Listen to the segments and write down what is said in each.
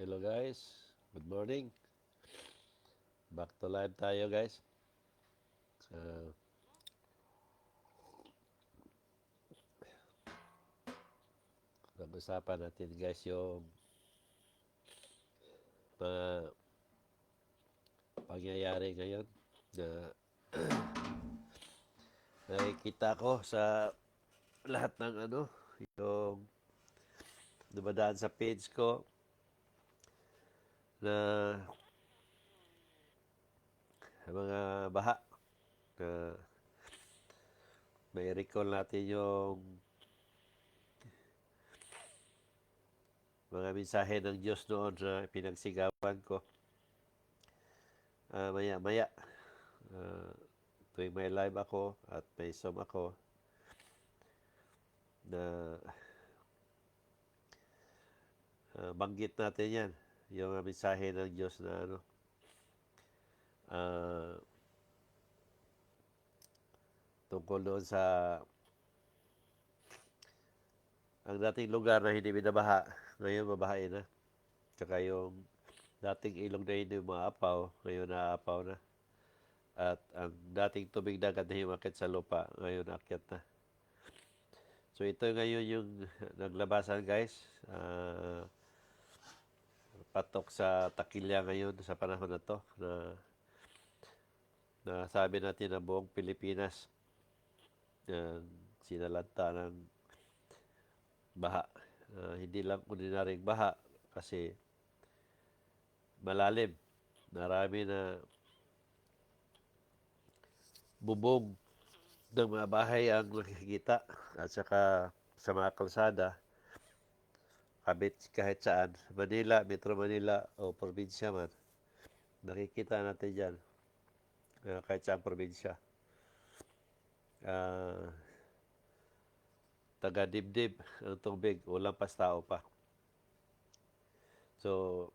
Hello guys, good morning. Back to live tayo guys. Uh, Pag-usapan natin guys yung mga pangyayari ngayon na nakikita ko sa lahat ng yung dumadaan sa page ko na mga baha na may recall natin yung mga mensahe ng Diyos noon na pinagsigawan ko maya-maya. Uh, Tuwing may live ako at may Zoom ako na banggit natin yan. Yung mensahe ng Diyos na uh, tungkol doon sa ang dating lugar na hindi binabaha, ngayon mabahain na. Tsaka yung dating ilog na hindi umaapaw, ngayon naaapaw na. At ang dating tubig dagat na himakit sa lupa, ngayon akyat na. So ito ngayon yung naglabasan guys. Patok sa takilya ngayon sa panahon na to na sabi natin na buong Pilipinas sinalanta ng baha. Hindi lang ordinaryong baha kasi malalim. Marami na bubong ng mga bahay ang nakikita at saka sa mga kalsada kabit kahit saan, Manila, Metro Manila o probinsya man, nakikita natin dyan kahit saan probinsya. Taga-dibdib ang tubig, walang pas tao pa. So,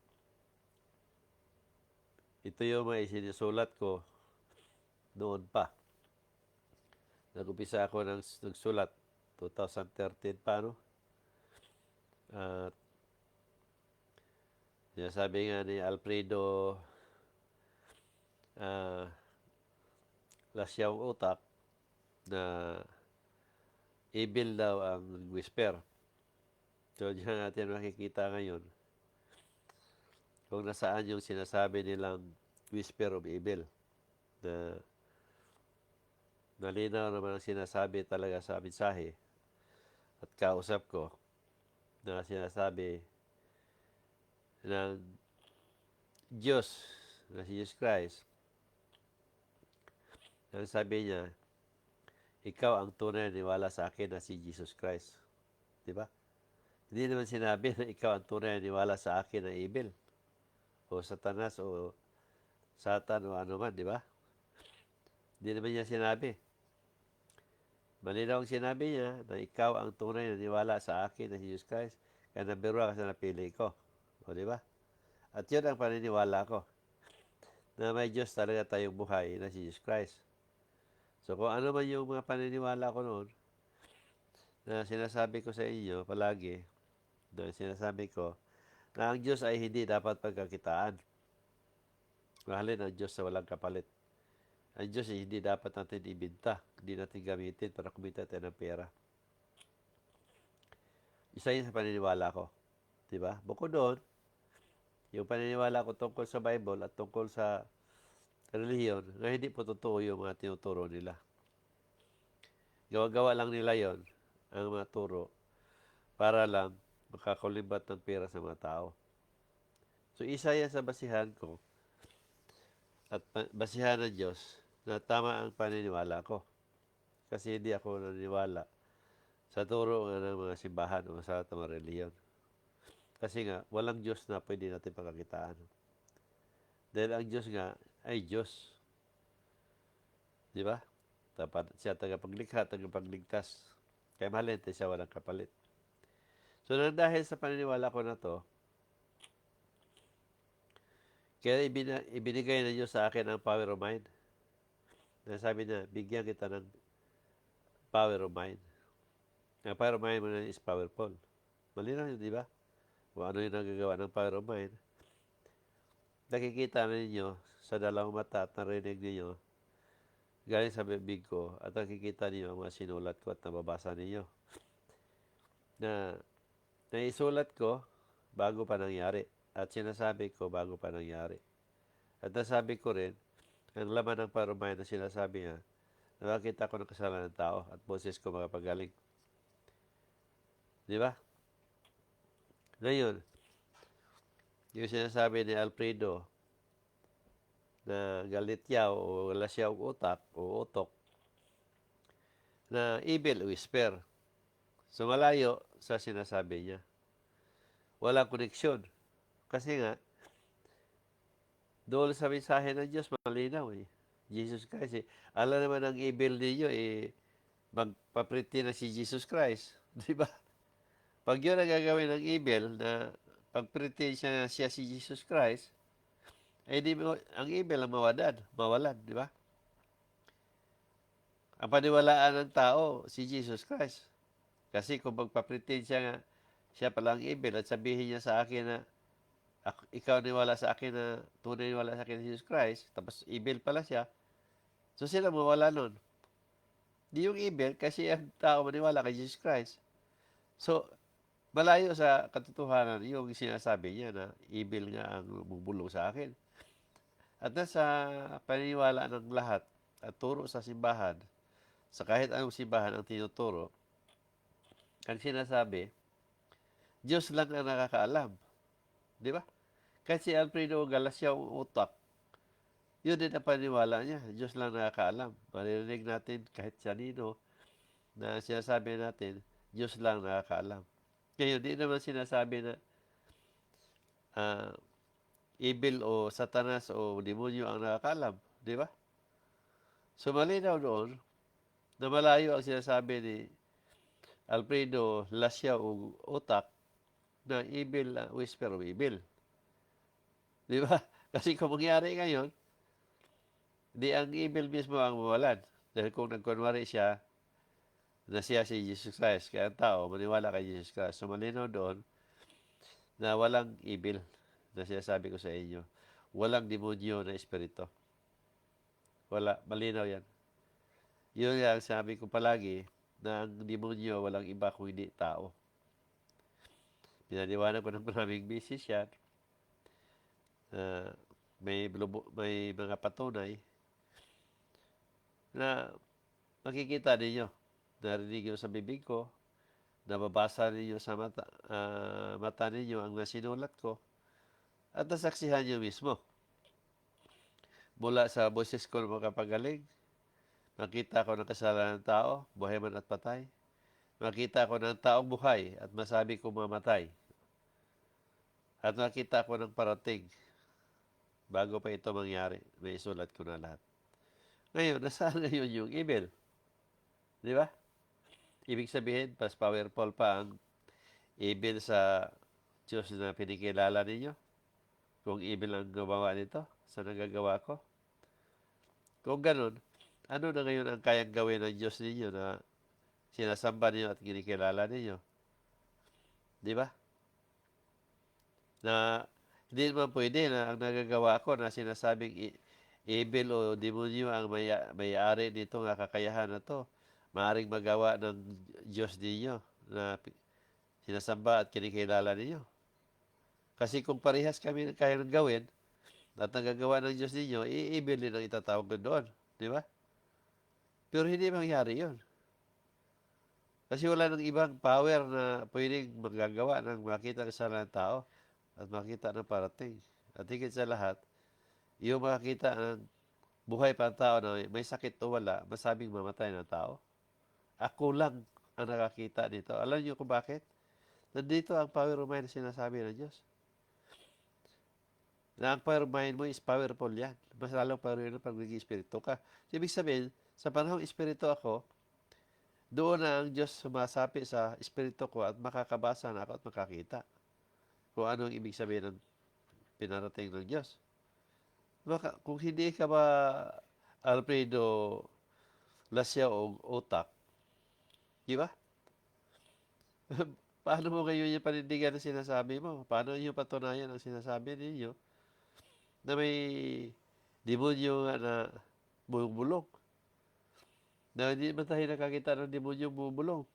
ito yung may sinusulat ko noon pa. Nag-upisa ako ng nagsulat 2013 pa, no? At sinasabi nga ni Alfredo Lasyaw Utak na evil daw ang whisper. So, diyan natin makikita ngayon kung nasaan yung sinasabi nilang whisper of evil. Na nalinaw naman ang sinasabi talaga sa mensahe at kausap ko na sinasabi ng Diyos na si Jesus Christ. Ang sabi niya, ikaw ang tunay na niwala sa akin na si Jesus Christ. Di ba? Hindi naman sinabi na ikaw ang tunay na niwala sa akin na evil o satanas o satan o ano man, di ba? Hindi naman niya sinabi. Malinaw ang sinabi niya na ikaw ang tunay na niwala sa akin na si Jesus Christ kaya nabirwa ka sa napili ko. O di ba? At yun ang paniniwala ko na may Diyos talaga tayong buhay na si Jesus Christ. So kung ano man yung mga paniniwala ko noon na sinasabi ko sa inyo palagi, na sinasabi ko na ang Diyos ay hindi dapat pagkakitaan. Mahalin ang Diyos sa walang kapalit. Ang Diyos ay hindi dapat natin ibinta, hindi natin gamitin para kumita tayo ng pera. Isa yun sa paniniwala ko. Diba? Bukod doon, yung paniniwala ko tungkol sa Bible at tungkol sa relihiyon na hindi po totoo yung mga tinuturo nila. Gawa-gawa lang nila yon ang mga turo para lang makakulimbat ng pera sa mga tao. So isa yan sa basihan ko at basihan ng Diyos na tama ang paniniwala ko. Kasi hindi ako naniniwala sa turo ng mga simbahan o sa mga relihiyon. Kasi nga, walang Diyos na pwede natin pagkakitaan. Dahil ang Diyos nga ay Diyos. Di ba? Dapat siya tagapaglikha, tagapagligtas. Kaya mahalin siya walang kapalit. So, dahil sa paniniwala ko na to, kaya ibinigay na Diyos sa akin ang power of mind. Sabi niya, bigyan kita ng power of mind. Ang power of mind mo na is powerful. Malinaw yun, di ba? kung ano yung nagagawa ng power of mind, nakikita na ninyo sa dalawang mata at narinig ninyo galing sa bibig ko at nakikita ninyo ang mga sinulat ko at nababasa ninyo na naisulat ko bago pa nangyari at sinasabi ko bago pa nangyari. At nasabi ko rin, ang laman ng power of mind na sinasabi niya, nakakita ko ng kasalanan ng tao at boses ko makapagaling. Di ba? Ngayon, yung sinasabi ni Alfredo na galit yaw o wala siya utak o utok na evil whisper. So malayo sa sinasabi niya. Walang koneksyon. Kasi nga, doon sa mensahe ng Diyos, malinaw eh. Jesus Christ eh. Alam naman ang evil ninyo eh, magpapriti na si Jesus Christ. Di ba? Pag yun ang gagawin ng evil na pagpriti siya si Jesus Christ, eh di mo, ang evil ang mawalan, di ba? Ang paniwalaan ng tao, si Jesus Christ. Kasi kung magpa-pretend siya nga, siya pala ang evil at sabihin niya sa akin na ikaw niwala sa akin na tunay niwala sa akin si Jesus Christ, tapos evil pala siya, so sila mawala nun. Di yung evil kasi ang tao maniwala kay Jesus Christ. So, malayo sa katotohanan yung sinasabi niya na evil nga ang bubulong sa akin. At nasa paniniwala ng lahat at turo sa simbahan, sa kahit anong simbahan ang tinuturo, ang sinasabi, Diyos lang ang nakakaalam. Di ba? Kasi Alfredo Galacia ang utak, yun din ang paniwala niya. Diyos lang nakakaalam. Maririnig natin kahit sanino na sinasabi natin, Diyos lang nakakaalam. Ngayon, di naman sinasabi na uh, evil o satanas o demonyo ang nakakaalam. Di ba? So, malinaw doon na malayo ang sinasabi ni Alfredo Lascia o utak na evil, whisper of evil. Di ba? Kasi kung mangyari ngayon, di ang evil mismo ang mawalan. Dahil kung nagkunwari siya na siya si Jesus Christ, kaya ang tao maniwala kay Jesus Christ. So malinaw doon na walang evil na sinasabi ko sa inyo. Walang demonyo na espiritu. Wala. Malinaw yan. Yun ang sabi ko palagi na ang demonyo walang iba kung hindi tao. Pinaniwanan ko ng maraming bisis yan. May mga patunay na makikita ninyo, narinig nyo sa bibig ko, nababasa ninyo sa mata ninyo ang nasinulat ko, at nasaksihan nyo mismo. Mula sa boses ko ng makapagaling, makita ko ng kasalanan ng tao, buhay man at patay. Makita ko ng taong buhay at masabi ko mamatay. At makita ko ng parating bago pa ito mangyari. May isulat ko na lahat. Ngayon, nasaan ngayon yung evil? Di ba? Ibig sabihin, mas powerful pa ang evil sa Diyos na pinikilala ninyo. Kung evil ang gumawa nito sa nagagawa ko. Kung ganun, ano na ngayon ang kayang gawin ng Diyos ninyo na sinasamba ninyo at kinikilala ninyo? Di ba? Na hindi naman pwede na ang nagagawa ko na sinasabing evil o demonyo ang may-ari nito nga kakayahan na to. Maaring magawa ng Diyos ninyo na sinasamba at kinikilala ninyo. Kasi kung parehas kami kaya ng gawin at nagagawa ng Diyos ninyo, evil din ang itatawag ko doon. Di ba? Pero hindi mangyari yun. Kasi wala nang ibang power na pwedeng magagawa ng makita ng kasalanan ng tao at makita ng parating. At higit sa lahat, yung makita ng buhay pa ang tao na may sakit o wala, masabing mamatay ng tao. Ako lang ang nakakita dito. Alam niyo kung bakit? Nandito ang power of mind na sinasabi ng Diyos. Na ang power of mind mo is powerful yan. Mas lalong power yun pag naging espiritu ka. So, ibig sabihin, sa panahong espiritu ako, doon na ang Diyos sumasapi sa espiritu ko at makakabasa na ako at makakita kung anong ibig sabihin ng pinarating ng Diyos. Kung hindi ka ba Alfredo Lascia o utak, di ba? paano mo ngayon yung panindigan ng sinasabi mo? Paano niyo patunayan ang sinasabi ninyo na may demonyo nga na bumubulong? Na hindi man tayo nakakita ng demonyo bumubulong.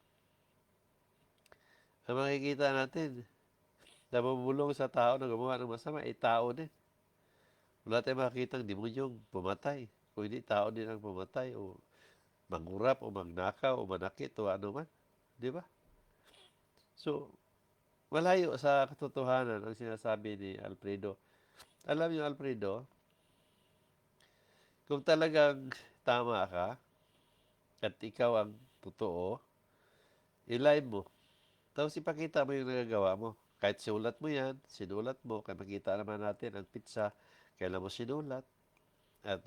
Ang makikita natin na bumubulong sa tao na gumawa ng masama, ay tao din. Wala tayong makikita ng demonyong pumatay. Kung hindi, tao din ang pumatay o mangurap o magnakaw o manakit o ano man. Di ba? So, malayo sa katotohanan ang sinasabi ni Alfredo. Alam niyo, Alfredo, kung talagang tama ka at ikaw ang totoo, i-live mo. Tapos ipakita mo yung nagagawa mo. Kahit sinulat mo yan, sinulat mo, kaya makita naman natin ang pizza, kailan mo sinulat, at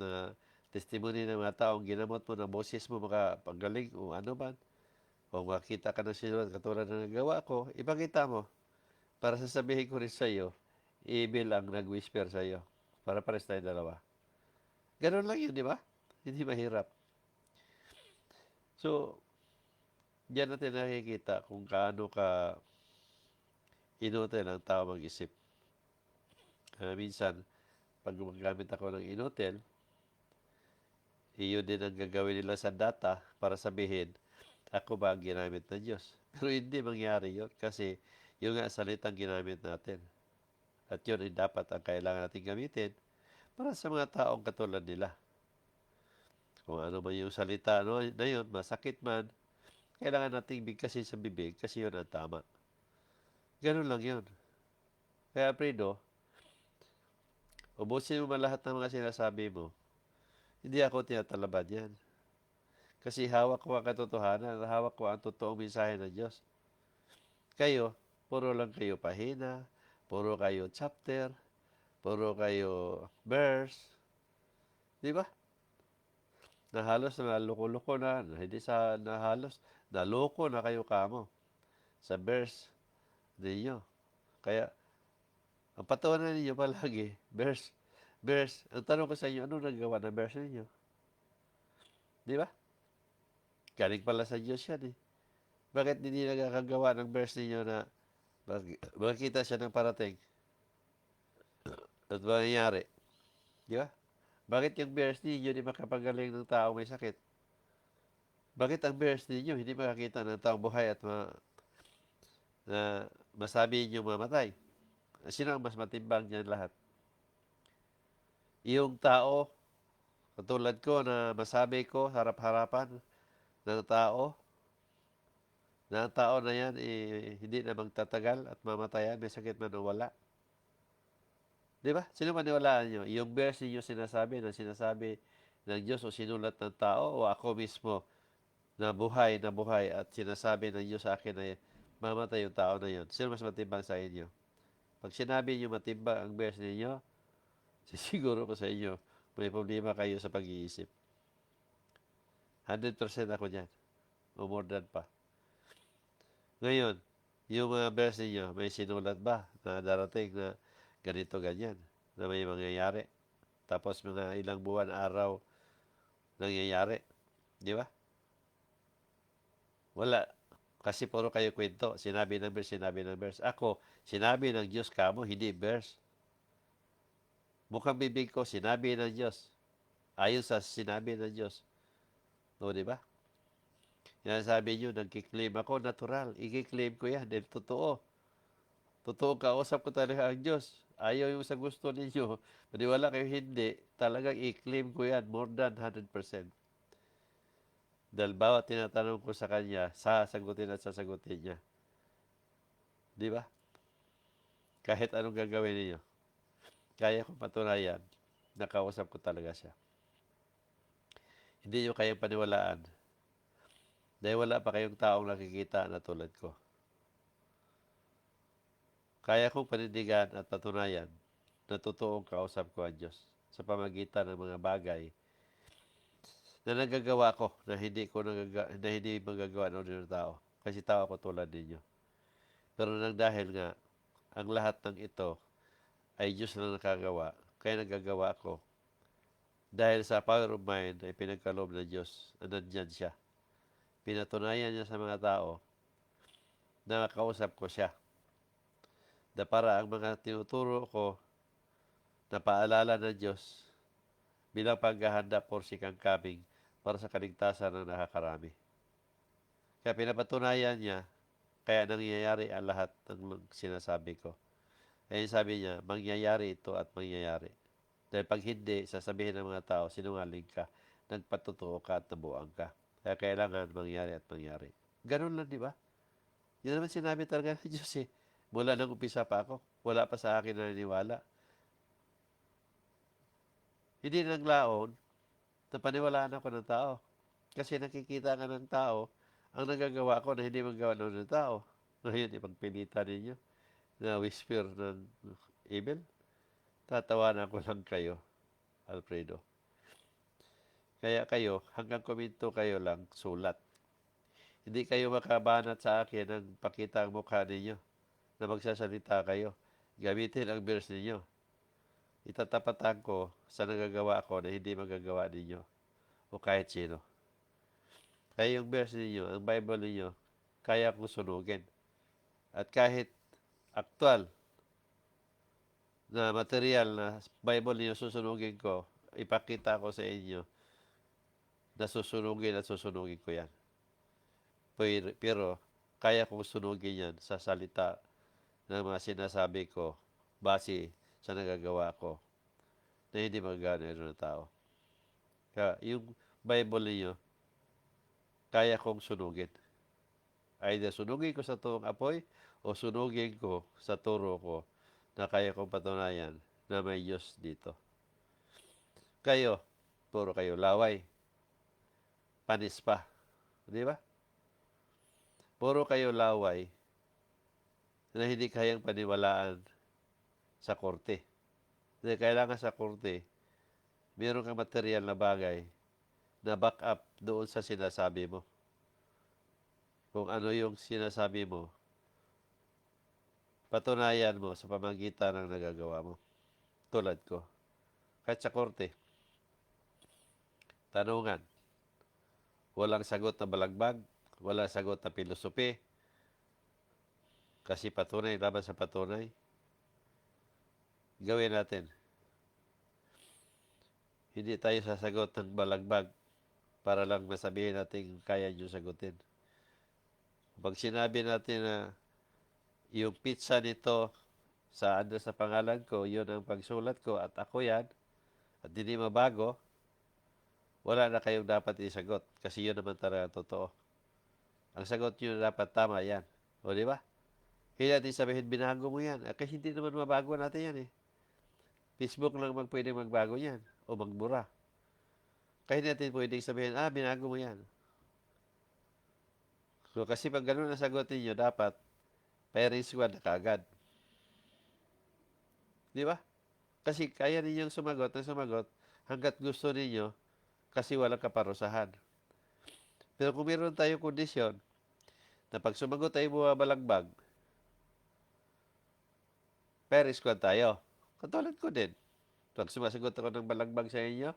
testimony ng mga taong ginamot mo ng boses mo makapagaling o ano man, o makita ka ng sinulat katulad ng nagawa ko, ipakita mo para sasabihin ko rin sa iyo, evil ang nag-whisper sa iyo. Para pares tayo dalawa. Ganun lang yun, di ba? Hindi mahirap. So, diyan natin nakikita kung kaano ka inutil ang tao mag-isip. Minsan, pag gumagamit ako ng inutil, iyon din ang gagawin nila sa data para sabihin, ako ba ang ginamit ng Diyos? Pero hindi mangyari yun kasi yung nga salitang ginamit natin. At yun ay dapat ang kailangan natin gamitin para sa mga taong katulad nila. Kung ano man yung salita na yun, masakit man, kailangan nating bigkasin sa bibig kasi yun ang tama. Ganun lang yun. Kaya, Fredo, ubusin mo man lahat ng mga sinasabi mo. Hindi ako tinatalabad yan. Kasi hawak ko ang katotohanan, hawak ko ang totoong mensahe ng Diyos. Kayo, puro lang kayo pahina, puro kayo chapter, puro kayo verse. Di ba? Na halos na loko-loko na, hindi sa na halos, naloko na kayo kamo sa verse ninyo. Kaya, ang patunayan ninyo palagi, verse. Ang tanong ko sa inyo, ano nagawa ng verse ninyo? Di ba? Galing pala sa Diyos yan eh. Bakit hindi nagkakagawa ng verse ninyo na makikita siya ng parating at mangyayari? Di ba? Bakit yung verse ninyo hindi makapagaling ng tao may sakit? Bakit ang verse ninyo hindi makakita ng taong buhay at na masabi ninyo mamatay? Sino ang mas matimbang dyan lahat? Yung tao, katulad ko na masabi ko harap-harapan ng tao, na ang tao na yan hindi na magtatagal at mamatayan, may sakit man o wala. Di ba? Sino maniwalaan nyo? Yung verse ninyo sinasabi ng Diyos o sinulat ng tao o ako mismo na buhay at sinasabi ng Diyos sa akin na mamatay yung tao na yun. Sino mas matimbang sa inyo? Pag sinabi nyo matimbang ang verse ninyo, sisiguro ko sa inyo, may problema kayo sa pag-iisip. 100% ako dyan. O more than pa. Ngayon, yung mga verse ninyo, may sinulat ba na darating na ganito, ganyan, na may mangyayari? Tapos mga ilang buwan, araw, nangyayari. Di ba? Wala. Kasi puro kayo kwento. Sinabi ng verse. Ako, sinabi ng Diyos kamo, hindi verse. Mukhang bibig ko, sinabi ng Diyos. Ayon sa sinabi ng Diyos. O, di ba? Yan sabi nyo, nagkiklaim ako, natural. I-claim ko yan, dahil totoo. Totoo, kausap ko talaga ang Diyos. Ayaw yung sa gusto ninyo. Maniwala kayo hindi, talagang i-claim ko yan, more than 100%. Dahil bawat tinatanong ko sa Kanya, sasagutin at sasagutin niya. Di ba? Kahit anong gagawin ninyo. Kaya kong patunayan, nakausap ko talaga siya. Hindi nyo kayang paniwalaan. Dahil wala pa kayong taong nakikita na tulad ko. Kaya kong panindigan at patunayan na totoong kausap ko ang Diyos sa pamagitan ng mga bagay na nagagawa ko na hindi magagawa ng ordinary tao. Kasi tao ako tulad ninyo. Pero nang dahil nga, ang lahat ng ito ay Diyos lang nakagawa, kaya nagagawa ko. Dahil sa power of mind ay pinagkaloob ng Diyos, nandyan siya. Pinatunayan niya sa mga tao na kausap ko siya. Na para ang mga tinuturo ko na paalala ng Diyos bilang paghahanda for second coming para sa kaligtasan ng nakakarami. Kaya pinapatunayan niya, kaya nangyayari ang lahat ng sinasabi ko. Kaya sabi niya, mangyayari ito at mangyayari. Dahil pag hindi, sasabihin ng mga tao, sinungaling ka, nagpatutuo ka at nabuang ka. Kaya kailangan mangyari at mangyari. Ganun lang, di ba? Yun naman sinabi talaga ng Diyos eh. Mula nang umpisa pa ako, wala pa sa akin naniniwala. Hindi naglaon, napaniwalaan ako ng tao. Kasi nakikita nga ng tao, ang nagagawa ko na hindi magawa ng tao. Ngayon, ipagpilitan ninyo na whisper ng evil. Tatawanan ko lang kayo, Alfredo. Kaya kayo, hanggang komento kayo lang, sulat. Hindi kayo makabanat sa akin ng pakita ang mukha ninyo na magsasalita kayo. Gamitin ang verse ninyo. Itatapatan ko sa nagagawa ko na hindi magagawa ninyo o kahit sino. Kaya yung verse ninyo, ang Bible ninyo, kaya kong sunugin. At kahit aktual na material na Bible ninyo susunugin ko, ipakita ko sa inyo na susunugin at susunugin ko yan. Pero kaya kong sunugin yan sa salita ng mga sinasabi ko base sa nagagawa ko na hindi magagana ng tao. Kaya yung Bible niyo, kaya kong sunugin. Either sunugin ko sa tuwang apoy o sunugin ko sa turo ko na kaya kong patunayan na may Diyos dito. Kayo, puro kayo laway. Panis pa. Di ba? Puro kayo laway na hindi kayang paniwalaan sa korte. Dahil kailangan sa korte, meron kang material na bagay na back up doon sa sinasabi mo. Kung ano yung sinasabi mo, patunayan mo sa pamagitan ng nagagawa mo. Tulad ko. Kahit sa korte, tanungan, walang sagot na balagbag, walang sagot na pilosopi, kasi patunay laban sa patunay. Gawin natin. Hindi tayo sasagot ng balagbag para lang masabihin natin kaya nyo sagutin. Pag sinabi natin na yung pizza nito sa address sa pangalan ko, yun ang pagsulat ko at ako yan, at hindi mabago, wala na kayong dapat isagot kasi yun naman talaga totoo. Ang sagot nyo dapat tama yan. O di ba? Hindi natin sabihin binago mo yan. Kasi hindi naman mabago natin yan eh. Facebook lang pwedeng magbago yan o magbura. Kaya natin pwedeng sabihin, binago mo yan. So, kasi pag ganun ang sagot ninyo, dapat firing squad na kaagad. Di ba? Kasi kaya ninyong sumagot na sumagot hanggat gusto ninyo kasi walang kaparusahan. Pero kung meron tayong kondisyon na pag sumagot tayo bumabalagbag, firing squad tayo. Katulad ko din. Pag sumasagot ako ng balagbag sa inyo,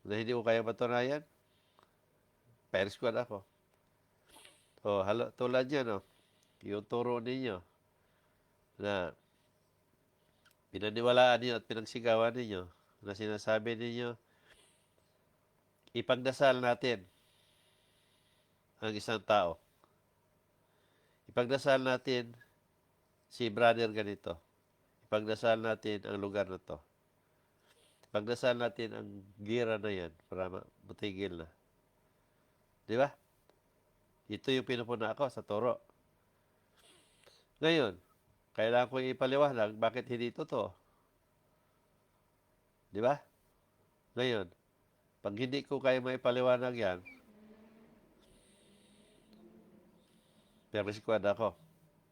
na hindi ko kaya patunayan, firing squad ako. Tulad yan, yung turo ninyo na pinaniwalaan ninyo at pinagsigawan ninyo na sinasabi ninyo, ipagdasal natin ang isang tao. Ipagdasal natin si brother ganito. Ipagdasal natin ang lugar na to. Ipagdasal natin ang gira na yan para matigil na. Di ba? Ito yung pinupuna ako sa turo. Ngayon, kailangan ko ipaliwanag bakit hindi totoo. Di ba? Ngayon, pag hindi ko kaya maipaliwanag yan, perisquad ako.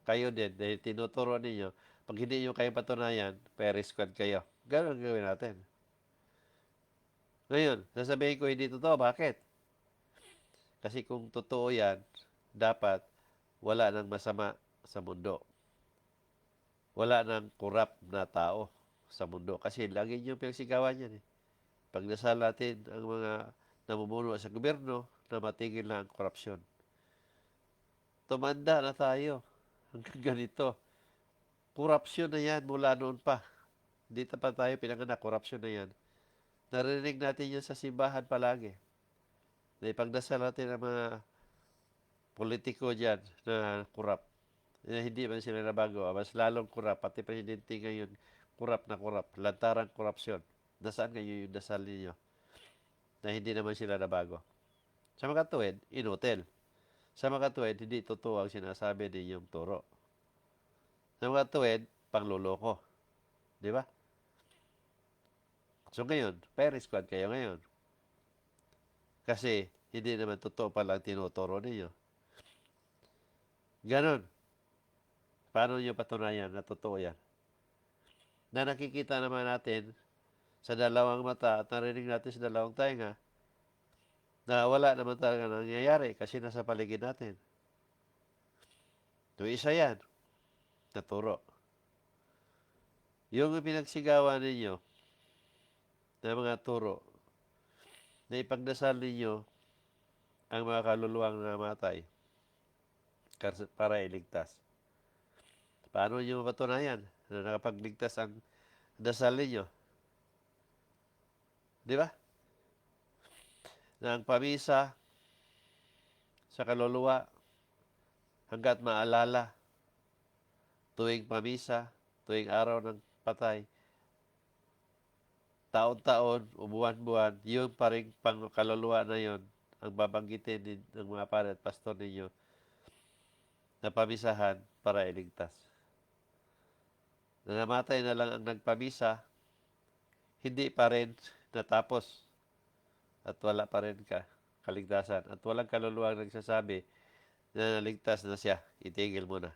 Kayo din, dahil tinuturo ninyo, pag hindi nyo kayo patunayan, perisquad kayo. Ganun ang gawin natin. Ngayon, sasabihin ko hindi totoo. Bakit? Kasi kung totoo yan, dapat wala nang masama sa mundo. Wala nang korap na tao sa mundo. Kasi lagi nyo pinagsigawan yan eh. Pagdasal natin ang mga namumuno sa gobyerno na matigil na ang korupsyon. tumanda na tayo. Hanggang ganito. Korupsyon na yan mula noon pa. Hindi pa tayo pinanganak, korupsyon na yan. Narinig natin yun sa simbahan palagi. Na ipagdasal natin ang mga politiko dyan na korap. Hindi man sila nabago. Mas lalong korap. Pati presidente ngayon, korap na korap. Lantarang korupsyon. Nasaan kayo yung dasal ninyo? Na hindi naman sila nabago. Sa mga tuwid, inutil. Sa mga tuwid, hindi totoo ang sinasabi ninyong turo. Sa mga tuwid, pangluloko. Di ba? So ngayon, fire squad kayo ngayon. Kasi hindi naman totoo palang tinuturo ninyo. Ganon. Paano nyo patunayan na totoo yan? Na nakikita naman natin sa dalawang mata at narinig natin sa dalawang tainga na wala naman talaga nangyayari kasi nasa paligid natin. So isa yan, naturo. Yung pinagsigawan ninyo na mga turo na ipagdasal ninyo ang mga kaluluwang namatay para iligtas. Paano nyo mapatunayan na nakapagligtas ang dasal ninyo? Di ba? Na ang pamisa sa kaluluwa hanggat maalala tuwing pamisa, tuwing araw ng patay, taon-taon o buwan-buwan, yun pa rin pang kaluluwa na yun ang babanggitin ng mga pare at pastor ninyo na pamisahan para iligtas. Namatay na lang ang nagpamisa, hindi pa rin natapos at wala pa rin kaligtasan. At walang kaluluwang nagsasabi na naligtas na siya, itigil mo na.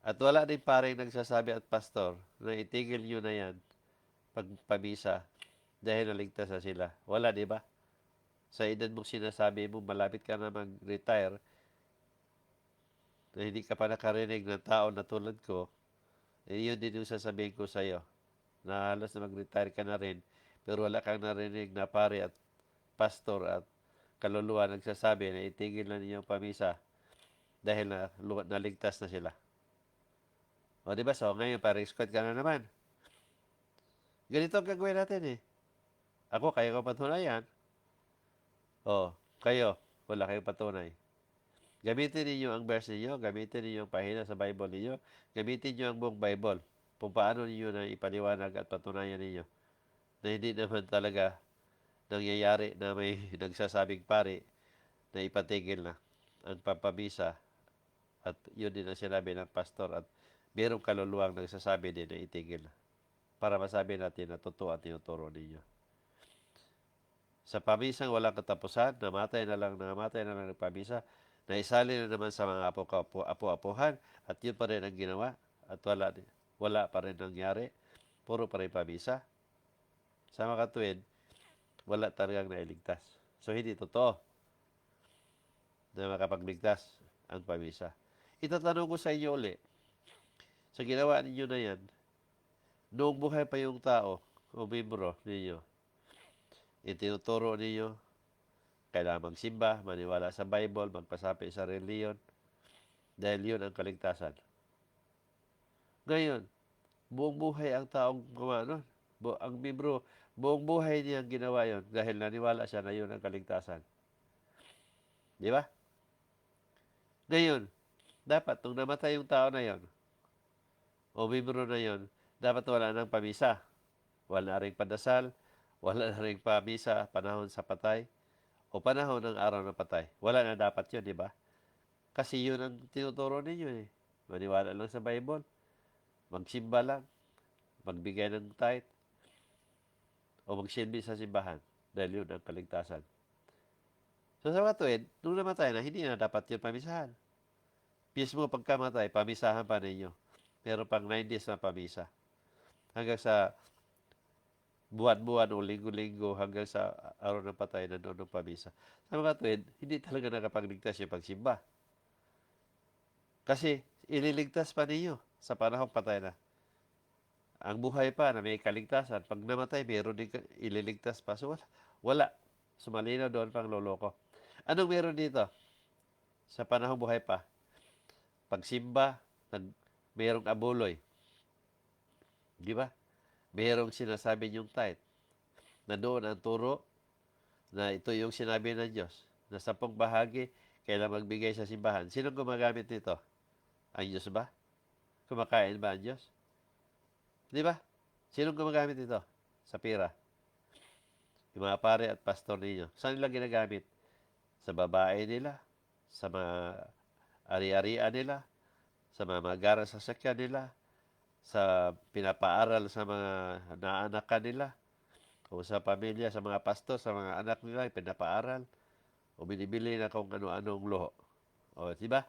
At wala din pa rin nagsasabi at pastor na itigil nyo na yan pagpamisa dahil naligtas na sila. Wala, di ba? Sa edad mong sinasabi mo, malapit ka na mag-retire, na hindi ka pa nakarinig ng tao na tulad ko, yun din yung sasabihin ko sa iyo, na halos na mag-retire ka na rin, pero wala kang narinig na pare at pastor at kaluluwa nagsasabi na itigil na ninyong pamisa dahil naligtas na sila. O diba? So ngayon, parang squad ka na naman. Ganito ang gagawin natin eh. Ako, kaya ko patunayan. O, kayo, wala kayong patunay. Gamitin niyo ang verse niyo, gamitin niyo ang pahina sa Bible niyo, gamitin niyo ang buong Bible kung paano niyo na ipaliwanag at patunayan niyo na hindi naman talaga nangyayari na may nagsasabing pare na ipatigil na ang pampamisa at yun din ang sinabi ng pastor at mayroong kaluluwang nagsasabi din na itigil na para masabi natin na totoo at tinuturo ninyo. Sa pamisang walang katapusan, namatay na lang nagpamisa, naisali na naman sa mga apo-apuhan at yun pa rin ang ginawa at wala pa rin nangyari. Puro pa rin pamisa. Sa mga katuwid, wala talagang nailigtas. So, hindi totoo na makapagligtas ang pamisa. Itatanong ko sa inyo uli, sa ginawa ninyo na yan, noong buhay pa yung tao o membro ninyo, itinuturo ninyo, kailangan magsimba, maniwala sa Bible, magpasapi sa reliyon, dahil yun ang kaligtasan. Ngayon, buong buhay ang taong gumawa nun. Ang membro, buong buhay niyang ginawa yon dahil naniwala siya na yun ang kaligtasan. Di ba? Ngayon, dapat nung namatay yung tao na yon, o membro na yon, dapat wala nang pamisa. Wala na rin padasal, wala na rin pamisa panahon sa patay, o panahon ng araw ng patay. Wala na dapat yun, di ba? Kasi yun ang tinuturo ninyo eh. Maniwala lang sa Bible, magsimba lang, magbigay ng tithe, o magsilbi sa simbahan dahil yun ang kaligtasan. So sa mga tuwid, nung namatay na, hindi na dapat yun pamisahan. Mismo pagkamatay, pamisahan pa ninyo. Pero pang 9 days na pamisa. Hanggang sa buwan-buwan o linggo-linggo hanggang sa araw ng patay na doon ng pamisa. Sa mga tuwid, hindi talaga nakapagligtas yung pagsimba. Kasi ililigtas pa ninyo sa panahong patay na. Ang buhay pa na may kaligtasan, pag namatay, meron din ililigtas pa. So wala. Sumalinaw doon pang loloko. Anong meron dito? Sa panahong buhay pa? pagsimba, mayroong abuloy. Di ba? Mayroong sinasabi niyong tithe. Na doon ang turo na ito yung sinabi ng Diyos. Na 10 bahagi, kailangan magbigay sa simbahan. Sinong gumagamit nito? Ang Diyos ba? Kumakain ba ang Diyos? Di ba? Sinong gumagamit nito? Sa pira. Yung mga pare at pastor ninyo. Saan nila ginagamit? Sa babae nila, sa mga ari-arian nila, sa mga magarang sasakyan nila, sa pinapaaral sa mga naanakan nila, o sa pamilya, sa mga pastor, sa mga anak nila, pinapaaral, o binibili na kung ano-anong luho. O, di ba?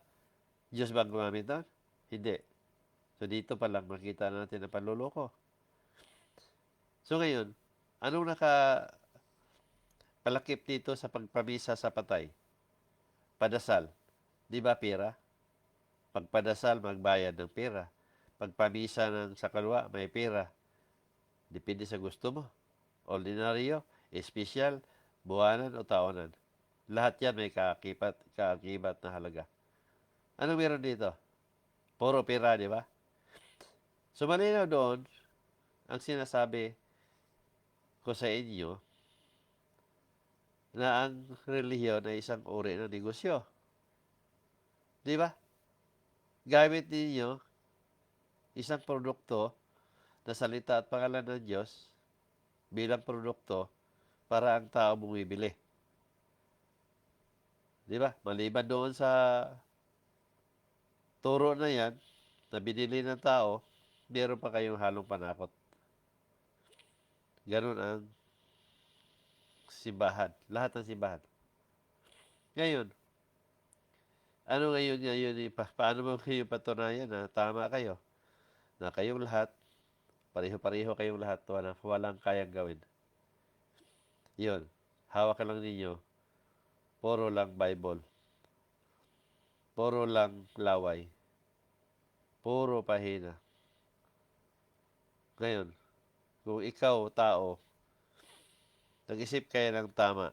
Diyos ba ang gumamit doon? Hindi. So, dito pa lang makita natin ang panluloko. So, ngayon, anong nakapalakip dito sa pagpamisa sa patay? Padasal. Di ba pera? Pagpadasal, magbayad ng pera. Pagpamisa ng sa kalwa, may pera. Depende sa gusto mo. Ordinaryo, espesyal, buwanan o taonan. Lahat yan may kaakibat na halaga. Ano meron dito? Puro pera, di ba? So, malinaw doon, ang sinasabi ko sa inyo, na ang relihiyon ay isang uri ng negosyo. Di ba? Gamit ninyo isang produkto na salita at pangalan ng Diyos bilang produkto para ang tao bumibili. Di ba? Maliban doon sa turo na yan, na binili ng tao, meron pa kayong halong panakot. Ganun ang simbahan. Lahat ng simbahan. Ngayon, ano ngayon, paano mo kayo patunayan na tama kayo? Na kayong lahat, pareho-pareho kayong lahat, walang kayang gawin. Yun, hawak lang ninyo, puro lang Bible, puro lang laway, puro pahina. Ngayon, kung ikaw, tao, nag-isip kayo ng tama,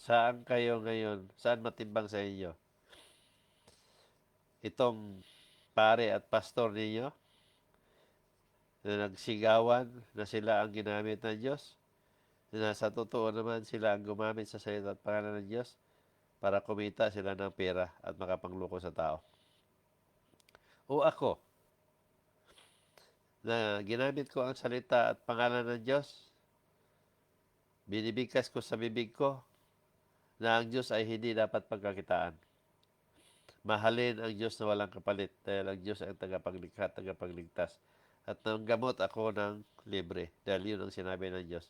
saan kayo ngayon, saan matimbang sa inyo? Itong pare at pastor ninyo, na nagsigawan na sila ang ginamit ng Diyos, na sa totoo naman sila ang gumamit sa salita at pangalan ng Diyos para kumita sila ng pera at makapangluko sa tao. O ako, na ginamit ko ang salita at pangalan ng Diyos, binibigkas ko sa bibig ko na ang Diyos ay hindi dapat pagkakitaan. Mahalin ang Diyos na walang kapalit dahil ang Diyos ay ang tagapaglikha, tagapagligtas. At nanggamot ako ng libre dahil yun ang sinabi ng Diyos.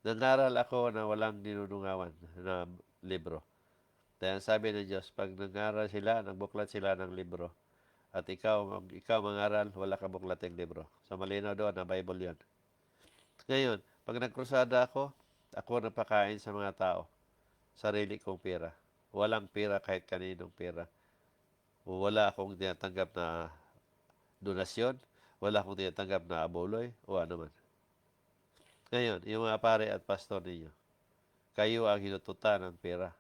Nangaral ako na walang ninunungawan na libro. Dahil sabi ng Diyos, pag nangaral sila, nagbuklat sila ng libro. At ikaw mangaral, wala ka buklating libro. So malinaw doon na Bible yun. Ngayon, pag nagkrusada ako napakain sa mga tao. Sarili kong pera. Walang pera kahit kaninong pera. Wala akong tinatanggap na donasyon. Wala akong tinatanggap na abuloy o ano man. Ngayon, yung mga pare at pastor ninyo, kayo ang hinututan ng pera.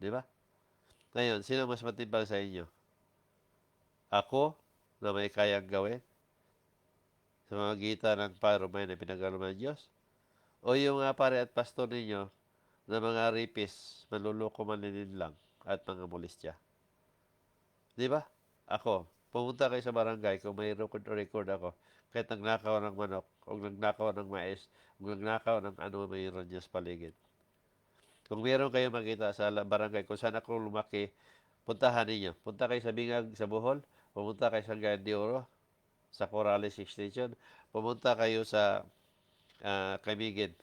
Di ba? Ngayon, sino mas matimbang sa inyo? Ako, na may kayang gawin sa mga gita ng parumay na pinagkalooban ng Diyos? O yung mga pare at pastor ninyo na mga ripis, manluloko, manlilinlang, at mga molestya? Di ba? Ako, pumunta kayo sa barangay kung may record ako, kahit nagnakaw ng manok, o nagnakaw ng mais, o nagnakaw ng ano mayroon dyan sa paligid. Kung meron kayo makita sa barangay kung saan ako lumaki, puntahan ninyo. Punta kayo sa Bingag, sa Bohol, pumunta kayo sa Cagayan de Oro, sa Corrales Extension, pumunta kayo sa Camiguin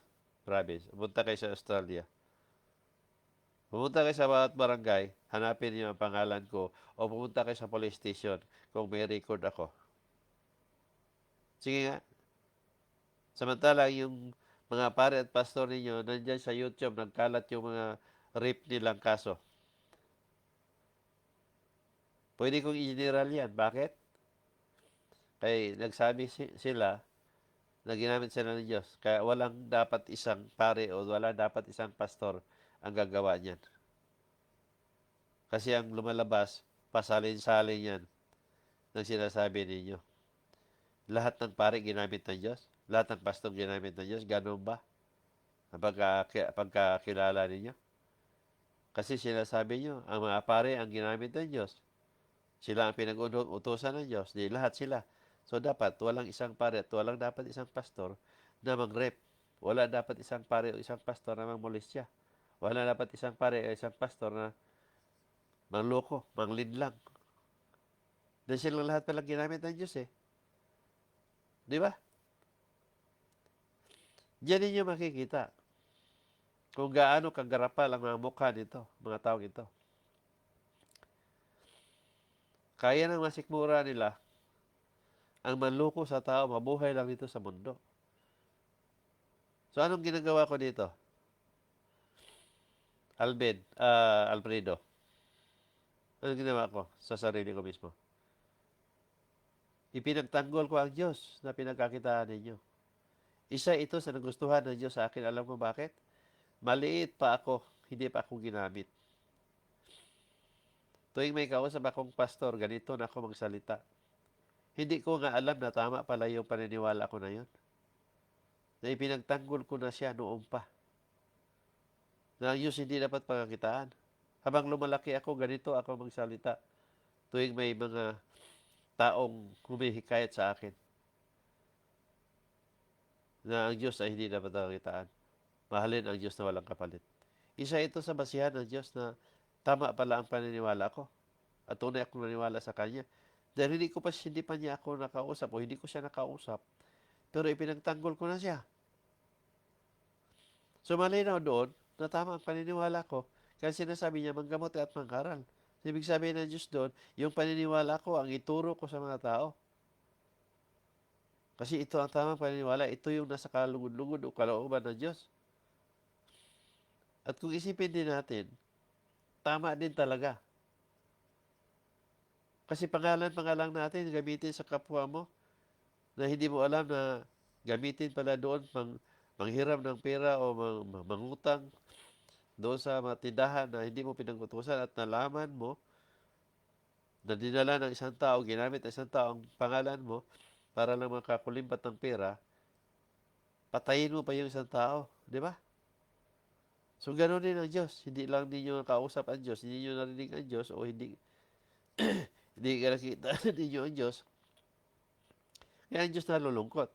Province, pumunta kayo sa Australia. Pumunta kayo sa bawat barangay, hanapin niyo ang pangalan ko, o pumunta kayo sa police station kung may record ako. Sige nga. Samantalang yung mga pare at pastor ninyo, nandyan sa YouTube, nagkalat yung mga rape nilang kaso. Pwede kong i-general yan. Bakit? Kaya nagsabi sila na ginamit sila ng Diyos. Kaya walang dapat isang pare o wala dapat isang pastor ang gagawa niyan. Kasi ang lumalabas, pasalin-salin yan ng sinasabi ninyo. Lahat ng pare ginamit ng Diyos? Lahat ng pastor ginamit ng Diyos? Ganun ba? Ang pagkakilala ninyo? Kasi sinasabi nyo, ang mga pare ang ginamit ng Diyos. Sila ang pinag-utusan ng Diyos. Di lahat sila. So dapat walang isang pare at walang dapat isang pastor na mag-rep. Wala dapat isang pare o isang pastor na mang-molestya. Wala dapat isang pare o isang pastor na mangloko, manglinlang. Dahil silang lahat palang ginamit ng Diyos eh. Di ba? Diyan ninyo makikita kung gaano kagarapal ang mga mukha nito, mga taong ito. Kaya ng masikmura nila ang manloko sa tao, mabuhay lang dito sa mundo. So anong ginagawa ko dito? Alfredo. Anong ginawa ko sa sarili ko mismo? Ipinagtanggol ko ang Diyos na pinagkakitaan ninyo. Isa ito sa nagustuhan ng Diyos sa akin. Alam mo bakit? Maliit pa ako, hindi pa ako ginamit. Tuwing may kausap akong pastor, ganito na ako magsalita. Hindi ko nga alam na tama pala yung paniniwala ko na yun. Na ipinagtanggol ko na siya noong pa. Na ang Diyos hindi dapat pagkakitaan. Habang lumalaki ako, ganito ako magsalita. Tuwing may mga taong humihikayat sa akin. Na ang Diyos ay hindi dapat pagkakitaan. Mahalin ang Diyos na walang kapalit. Isa ito sa basihan ng Diyos na tama pala ang paniniwala ko. At tunay akong naniwala sa Kanya. Dahil hindi pa niya ako nakausap o hindi ko siya nakausap. Pero ipinagtanggol ko na siya. So malinaw doon na tama ang paniniwala ko. Kaya sinasabi niya, manggamot at mangkaral. Ibig sabihin ng Diyos doon, yung paniniwala ko, ang ituro ko sa mga tao. Kasi ito ang tamang paniniwala. Ito yung nasa kalugod-lugod o kalooban ng Diyos. At kung isipin din natin, tama din talaga. Kasi pangalan natin, gamitin sa kapwa mo, na hindi mo alam na gamitin pala doon manghiram ng pera o mangutang doon sa mga tindahan na hindi mo pinag-utusan at nalaman mo na dinala ng isang tao, ginamit ng isang tao ang pangalan mo para lang makakulimbat ng pera, patayin mo pa yung isang tao. Di ba? So, gano'n din ang Diyos. Hindi lang ninyo kausap ang Diyos, hindi nyo narinig ang Diyos o hindi ka nakita ninyo ang Diyos. Kaya ang Diyos nalulungkot.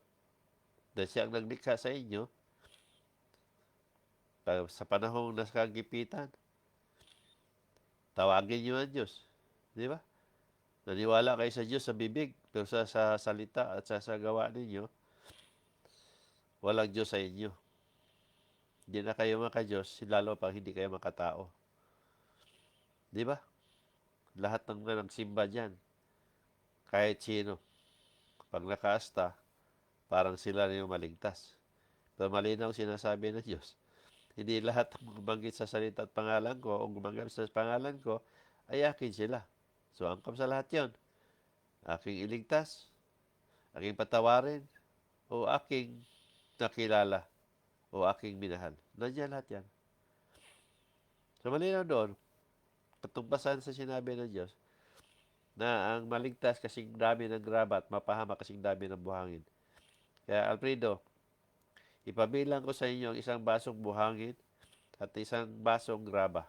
Dahil siya ang naglikha sa inyo sa panahong nasa kagipitan. Tawagin nyo ang Diyos. Di ba? Naniwala kayo sa Diyos sa bibig, pero sa salita at sa gawa ninyo, walang Diyos sa inyo. Hindi na kayo maka-Diyos, lalo pang hindi kayo makatao. Di ba? Lahat ng mga nagsimba dyan, kahit sino, pag nakaasta, parang sila na yung maligtas. Pero malinaw sinasabi ng Diyos, hindi lahat ng gumagamit sa salita at pangalan ko o gumagamit sa pangalan ko ay akin sila. So, angkop sa lahat yon. Aking iligtas, aking patawarin, o aking nakilala, o aking minahal. Nandiyan lahat yan. So, malinaw doon, katumpasan sa sinabi ng Diyos, na ang maligtas kasing dami ng graba at mapahama kasing dami ng buhangin. Kaya, Alfredo, ipabilang ko sa inyo ang isang basong buhangin at isang basong graba.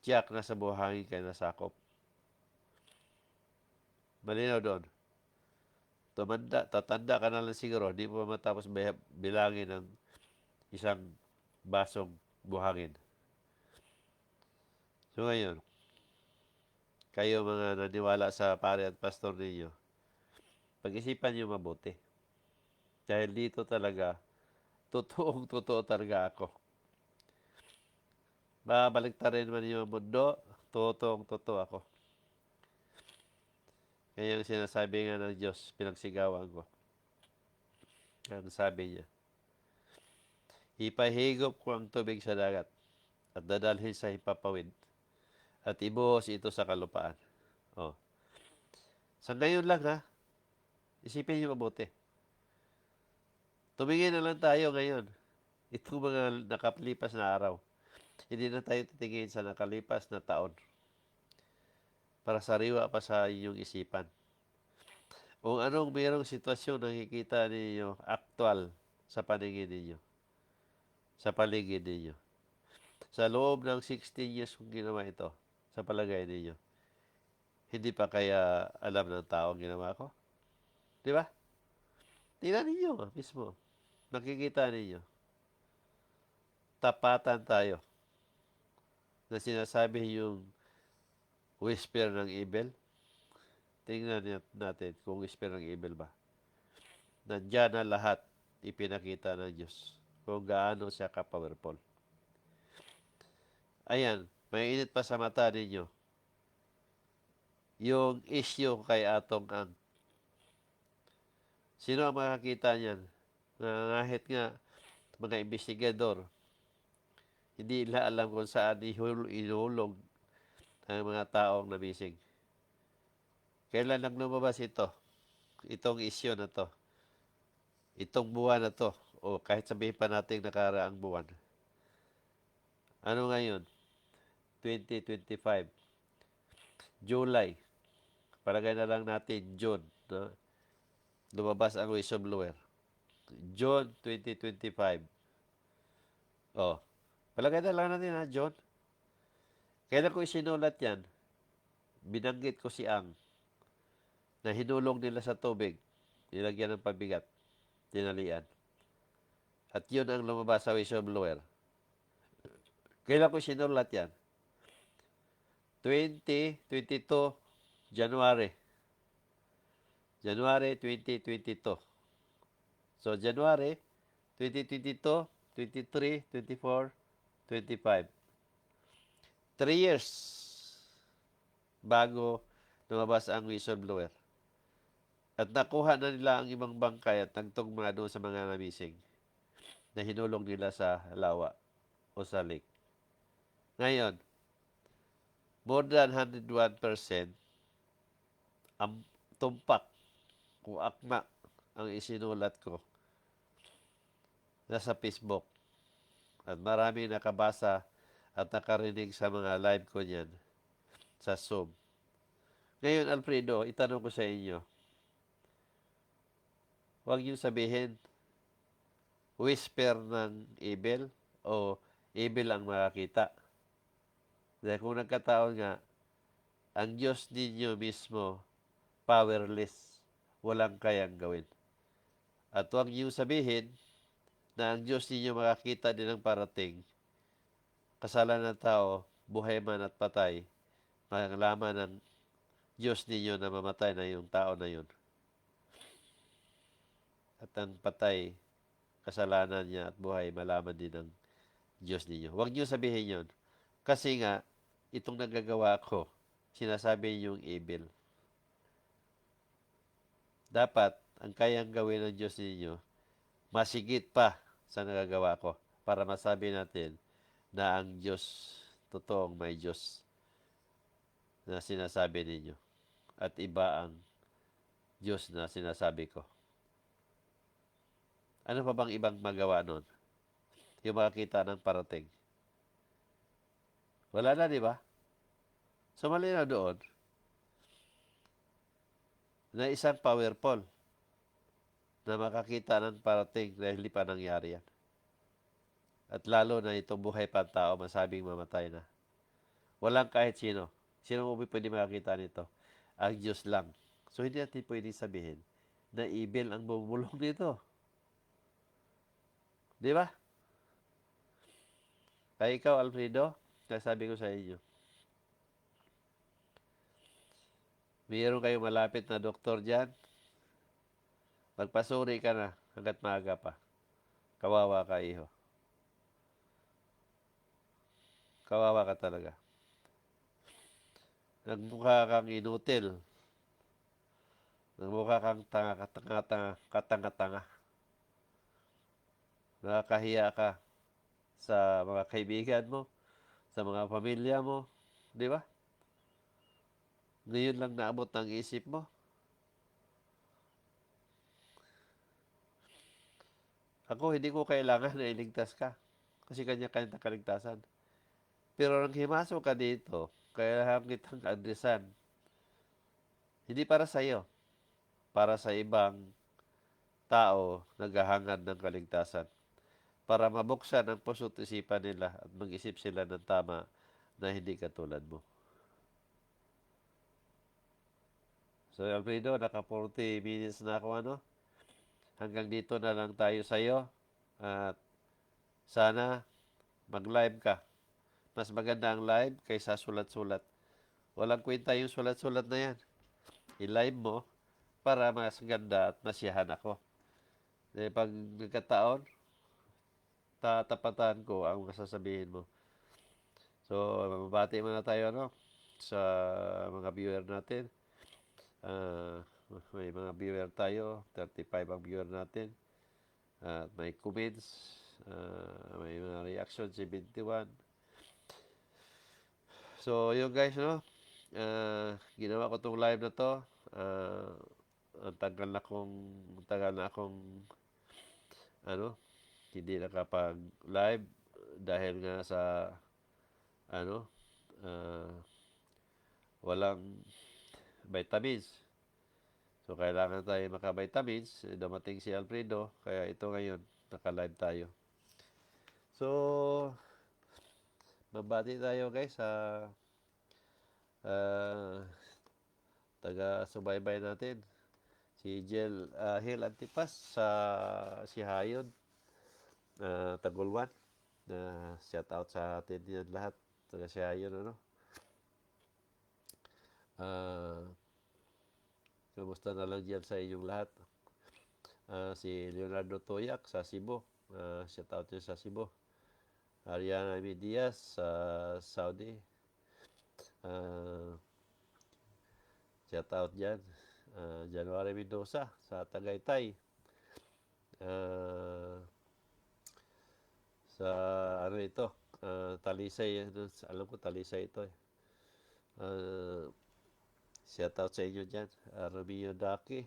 Tiyak na sa buhangin kayo nasakop. Malinaw doon. Tatanda ka na lang siguro, di mo matapos bilangin ng isang basong buhangin. So ngayon, kayo mga naniwala sa pare at pastor ninyo, pag-isipan niyo mabuti. Dahil dito talaga, totoo talaga ako. Babaliktarin man yung mundo, totoo ako. Kaya yung sinasabi nga ng Diyos, pinagsigawan ko. Ang sabi niya, ipahigop ko ang tubig sa dagat at dadalhin sa hipapawid at ibuhos ito sa kalupaan. Oh. Sa ngayon lang ha, isipin niyo mabuti. Tumingin na lang tayo ngayon. Itong mga nakalipas na araw. Hindi na tayo titingin sa nakalipas na taon. para sariwa pa sa inyong isipan. Kung anong mayroong sitwasyon nakikita ninyo aktual sa paningin ninyo, sa paligid ninyo. Sa loob ng 16 years kung ginawa ito, sa palagay ninyo, hindi pa kaya alam ng tao ang ginawa ko? Di ba? Tingnan ninyo mismo. Nakikita ninyo. Tapatan tayo na sinasabi yung whisper ng evil. Tingnan natin kung whisper ng evil ba. Nandiyan na lahat ipinakita ng Diyos kung gaano siya ka-powerful. Ayan, may init pa sa mata ninyo. Yung issue kay Atong Ang. Sino ang makakita niyan? Nangangahit nga mga investigador. Hindi nila alam kung saan inulog ang mga taong nabisig. Kailan lang lumabas ito? Itong issue na to. Itong buwan na to. O kahit sabihin pa natin nakaraang buwan. Ano ngayon? 2025. July. Palagay na lang natin June. No? Lumabas ang whistleblower. June 2025. Oh, palagay na lang natin ha, John. Kailan ko isinulat yan? Binanggit ko si Ang na hinulong nila sa tubig. Nilagyan ng pabigat. Tinalian. At yun ang lumabas sa whistleblower. Kailan ko sinulat yan? 2022 January. January 2022. So, January 2022, 23, 24, 25. 3 years bago lumabas ang whistleblower. At nakuha na nila ang ibang bangkay at nagtugma doon sa mga namising na hinulong nila sa lawa o sa lake. Ngayon, more than 101% ang tumpak o akma ang isinulat ko nasa Facebook. At marami nakabasa at nakarinig sa mga live ko niyan sa Zoom. Ngayon, Alfredo, itanong ko sa inyo, huwag niyo sabihin, whisper ng evil o evil ang makakita. Dahil kung nagkataon nga, ang Diyos ninyo mismo, powerless, walang kayang gawin. At huwag niyo sabihin na ang Diyos ninyo makakita din ng parating, kasalanan ng tao, buhay man at patay, malaman ng Diyos ninyo na mamatay na yung tao na yun. At ang patay, kasalanan niya at buhay, malaman din ng Diyos ninyo. Huwag niyo sabihin yun. Kasi nga, itong nagagawa ko, sinasabi yung evil. Dapat, ang kayang gawin ng Diyos ninyo, masigit pa sa nagagawa ko para masabi natin na ang Diyos, totoong may Diyos na sinasabi ninyo. At iba ang Diyos na sinasabi ko. Ano pa bang ibang magawa nun? Yung makakita ng parating. Wala na, di ba? So, malinaw doon na isang powerful na makakita ng parating dahil hindi pa nangyari yan. At lalo na itong buhay pa tao, masabing mamatay na. Walang kahit sino. Sino mo pwede makakita nito? Ang Diyos lang. So, hindi natin pwede sabihin na evil ang bumulong dito. Di ba? Kaya ikaw, Alfredo, nasabi ko sa inyo, mayroon kayong malapit na doktor dyan, magpasuri ka na hanggat maaga pa. Kawawa ka, iho. Kawawa ka talaga. Nagmukha kang inutil. Nagmukha kang katanga-tanga. Nakakahiya ka sa mga kaibigan mo, sa mga pamilya mo. Di ba? Ngayon lang naabot ng isip mo. Ako, hindi ko kailangan na iligtas ka. Kasi kanya-kanya kaligtasan. Pero nang himasok ka dito, kailangan kitang adresan Hindi para sa iyo, para sa ibang tao naghahangad ng kaligtasan. Para mabuksan ang puso't isipan nila at mag-isip sila ng tama na hindi katulad mo. So, Alfredo, naka 40 minutes na ako, ano? Hanggang dito na lang tayo sa iyo. At sana mag-live ka. Mas maganda ang live kaysa sulat-sulat. Walang kwenta yung sulat-sulat na yan. I-live mo para mas ganda at masiyahan ako. Eh, pag nagkataon, tatapatan ko ang masasabihin mo. So, mabati muna tayo, ano, sa mga viewer natin. Ah, may mga viewer tayo, 35 ang viewer natin. At may comments, may mga reaction, 71. So, yun guys, no? Ginawa ko tong live na to. Ah, ang tagal na akong, ano, hindi nakapag-live dahil nga sa, ano, ah, walang vitamins. So, kailangan tayo maka-vitamins. Dumating si Alfredo, kaya ito ngayon, naka-live tayo. So, mabati tayo guys sa taga-subaybay natin. Si Hil Antipas sa si Hayod, Tagulwan. Shout out sa atin yan lahat. Taga si Hayod, ano? Kamusta na lang dyan sa inyong lahat. Si Leonardo Toyak sa Cebu. Shout out yun sa Cebu. Ariana M. Diaz sa Saudi. Shout out dyan. January Mendoza sa Tagaytay. Sa ano ito? Talisay. Alam ko Talisay ito eh. Shout out sa inyo dyan. Romeo Daki.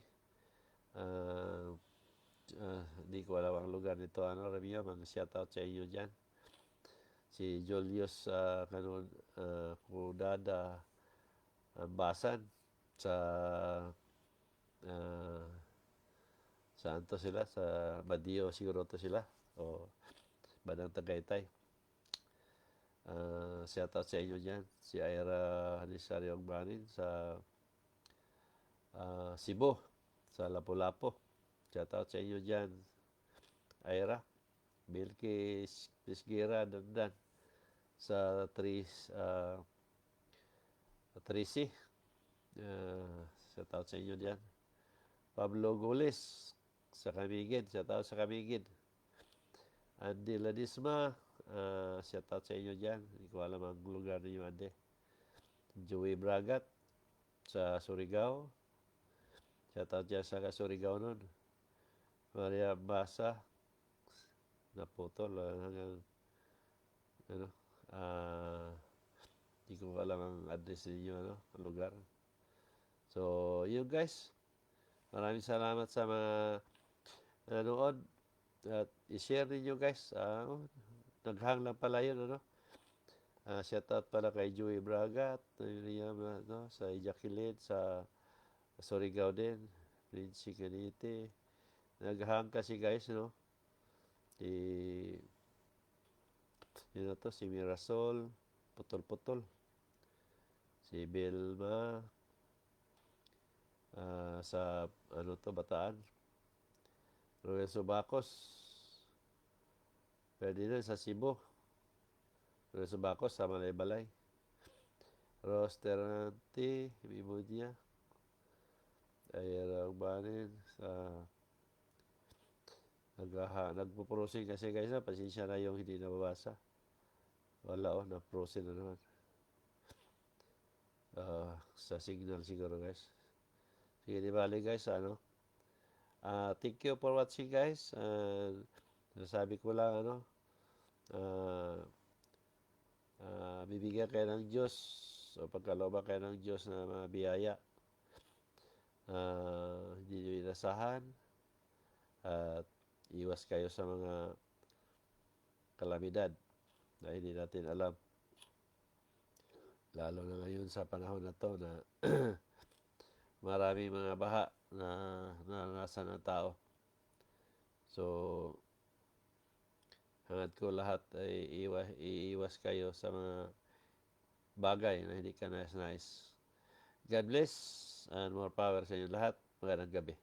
Hindi ko alam ang lugar nito. Romeo, mag-shout out sa inyo dyan. Si Julius Kudada Ambasan sa saan to sila? Sa Badio siguro to sila. O Badang Tagaytay. Shout out sa inyo dyan. Si Ira Hanisario Banin sa Cebu, sa Lapu-Lapu. Shout out sa inyo dyan. Ira, Bilkis, Pisgira, Dandan sa Trisi. Shout out sa inyo dyan. Pablo Gules sa Camiguin. Shout out sa Camiguin. Andy Ladisma. Shout out sa inyo dyan. Hindi ko alam ang lugar ninyo, Andy. Joey Bragat sa Surigao. Shout out dyan sa Surigao nun. Maria Basa. Naputol. Hindi ko alam ang address ninyo, ang lugar. So, yun guys. Maraming salamat sa mga nanood. At i-share ninyo guys. Naghang lang pala yun, shout out pala kay Joey Bragat, sa Ijakilid, sa Surigao din, Lindsay Canite. Naghang kasi guys, si Mirasol, Putol-Putol, si Belma, sa Bataan, Roel Subacos, Ferdinand sa Cebu, Roel Subacos sa Malaybalay, Rosterante, Bibudia, Ayarang Banin, sa nagpo-prosing kasi guys, pasensya na yung hindi nababasa. Wala na-prosing na naman. Sa signal siguro guys. Sige, di bali guys, thank you for watching guys. Nasabi ko lang, bibigyan kayo ng Diyos o pagkalooban kayo ng Diyos na mga biyaya. Hindi nyo inasahan at iwas kayo sa mga kalamidad na hindi natin alam. Lalo na ngayon sa panahon na to na Maraming mga baha na naranasan ng tao. So, hangad ko lahat ay iiwas kayo sa mga bagay na hindi ka nais-nais. God bless and more power sa inyo lahat. Magandang gabi.